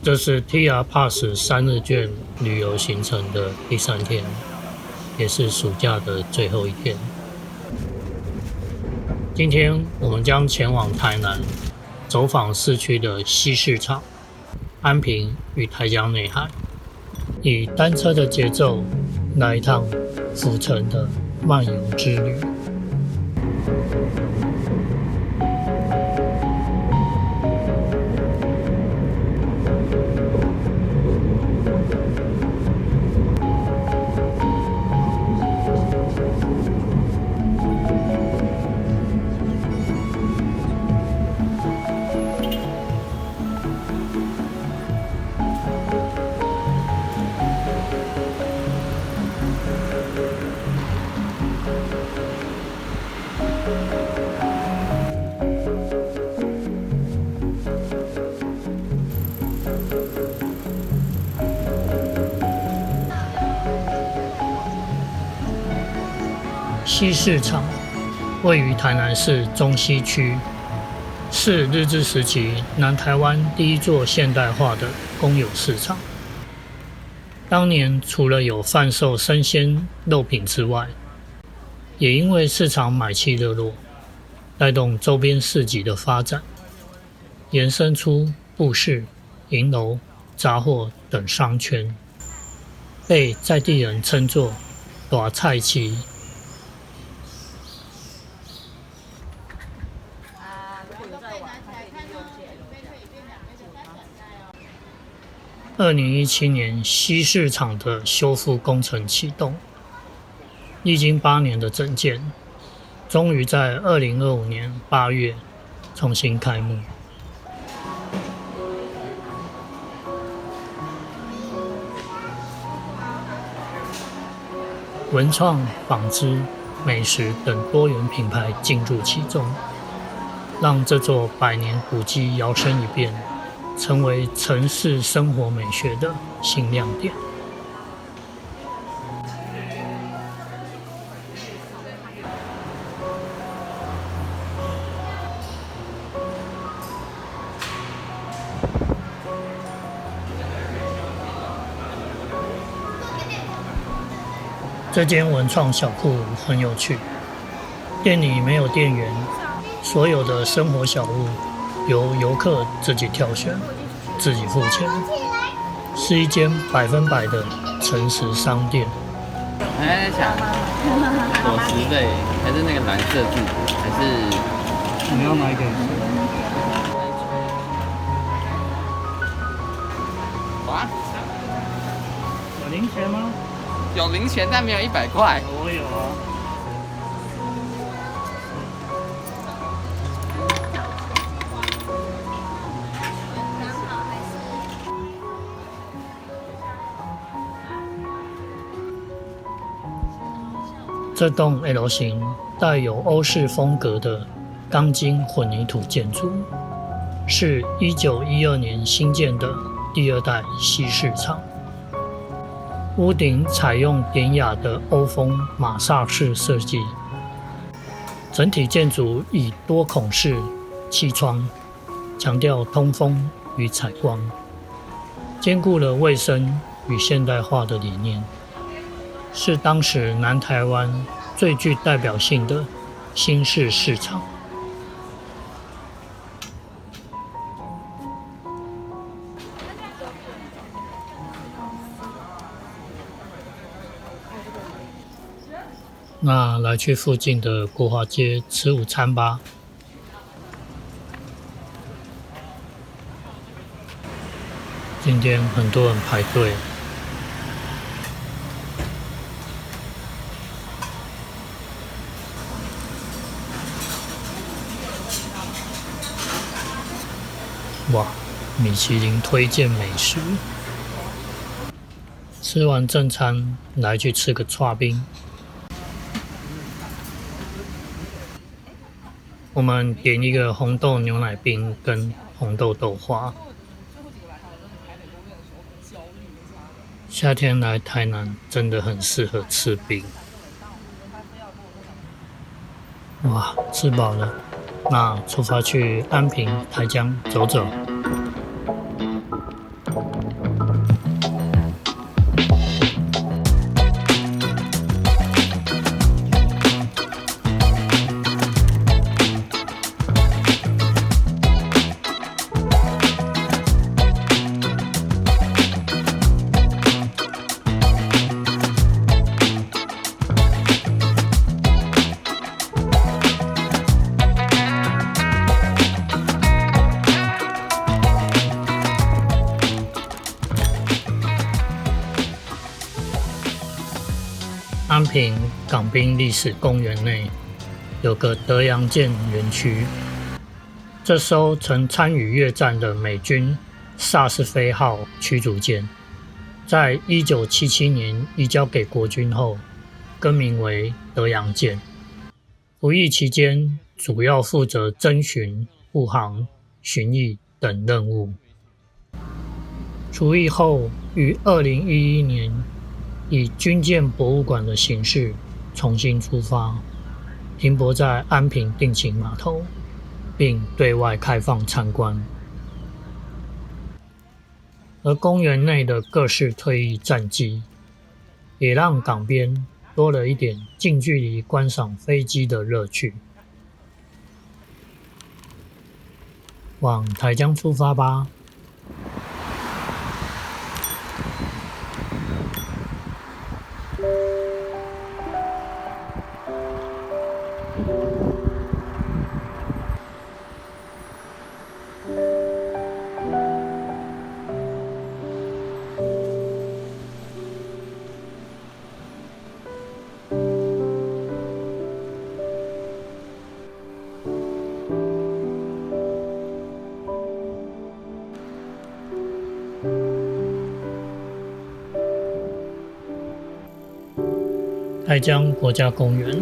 这是 TR Pass 3日券旅游行程的第3天，也是暑假的最后一天。今天我们将前往台南，走访市区的西市场、安平与台江内海，以单车的节奏来一趟府城的漫游之旅。西市场位于台南市中西区，是日治时期南台湾第一座现代化的公有市场。当年除了有贩售生鲜肉品之外，也因为市场买气热络，带动周边市集的发展，延伸出布市、银楼、杂货等商圈，被在地人称作大菜市。2017年西市场的修复工程启动，历经8年的整建，终于在2025年8月重新开幕。文创、纺织、美食等多元品牌进驻其中，让这座100年古迹摇身一变，成为城市生活美学的新亮点。这间文创小铺很有趣，店里没有店员，所有的生活小物由游客自己挑选，自己付钱，是一间100%的诚实商店。我还在想，伙食类还是那个蓝色柱子，还是你要哪一个？哇，有零钱吗？有零钱，但没有100块。我有啊。这栋 L 型带有欧式风格的钢筋混凝土建筑，是1912年新建的第2代西市场。屋顶采用典雅的欧风马萨式设计，整体建筑以多孔式气窗，强调通风与采光，兼顾了卫生与现代化的理念，是当时南台湾最具代表性的新式市场。那来去附近的国华街吃午餐吧。今天很多人排队。哇，米其林推荐美食。吃完正餐，来去吃个剉冰。我们点一个红豆牛奶冰跟红豆豆花。夏天来台南真的很适合吃冰。哇，吃饱了，那出发去安平、台江走走。安平港滨历史公园内有个德阳舰园区，这艘曾参与越战的美军萨斯菲号驱逐舰，在1977年移交给国军后，更名为德阳舰。服役期间，主要负责侦巡、护航、巡弋等任务。除役后，于2011年以军舰博物馆的形式重新出发，停泊在安平定型码头，并对外开放参观。而公园内的各式退役战机，也让港边多了一点近距离观赏飞机的乐趣。往台江出发吧。台江国家公园，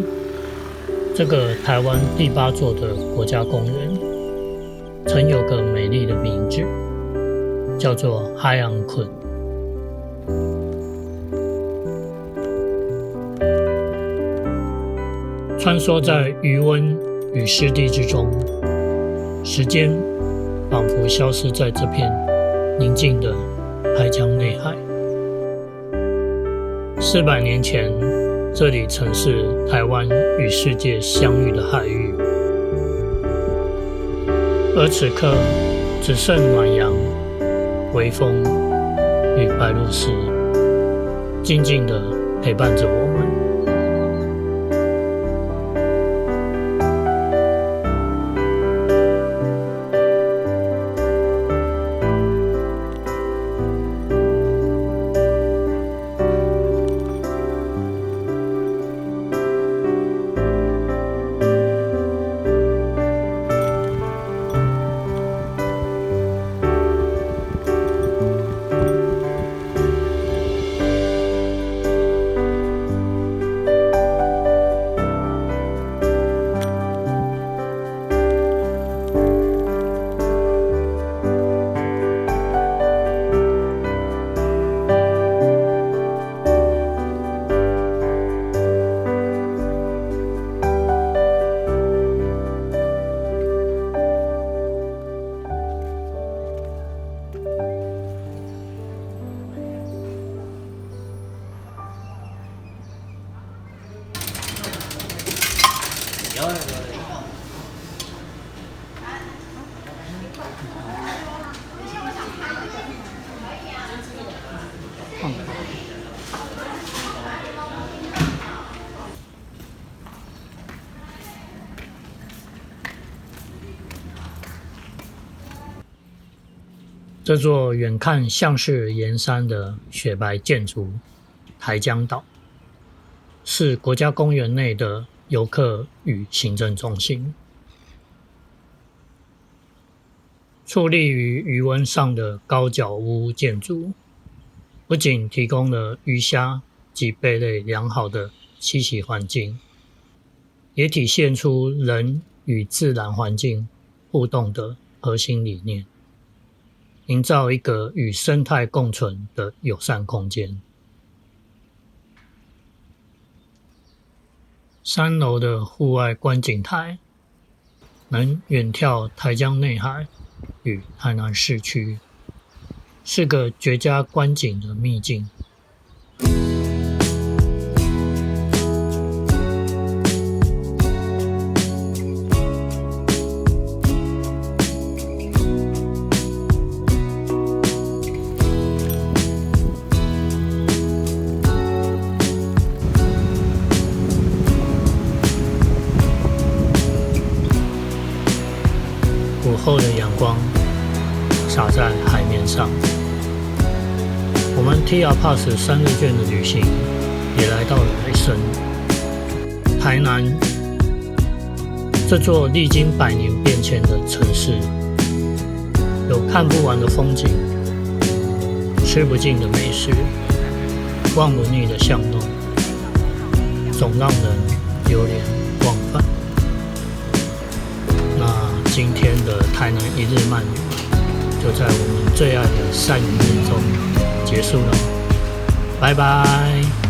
这个台湾第8座的国家公园，曾有个美丽的名字，叫做海洋昆。穿梭在余温与湿地之中，时间仿佛消失在这片宁静的台江内海。400年前，这里曾是台湾与世界相遇的海域，而此刻只剩暖阳、微风与白鹭鸶静静地陪伴着我们。这座远看像是岩山的雪白建筑台江岛，是国家公园内的游客与行政中心。矗立于余温上的高脚屋建筑，不仅提供了鱼虾及贝类良好的栖息环境，也体现出人与自然环境互动的核心理念，营造一个与生态共存的友善空间。3楼的户外观景台能远眺台江内海与台南市区，是个绝佳观景的秘境。午后的阳光洒在海面上，我们 TR Pass 3日券的旅行也来到了尾声。生。台南这座历经100年变迁的城市，有看不完的风景，吃不尽的美食，望不腻的巷弄，总让人流连忘返。那今天的台南一日漫游，就在我们最爱的鳝鱼面中结束了，拜拜。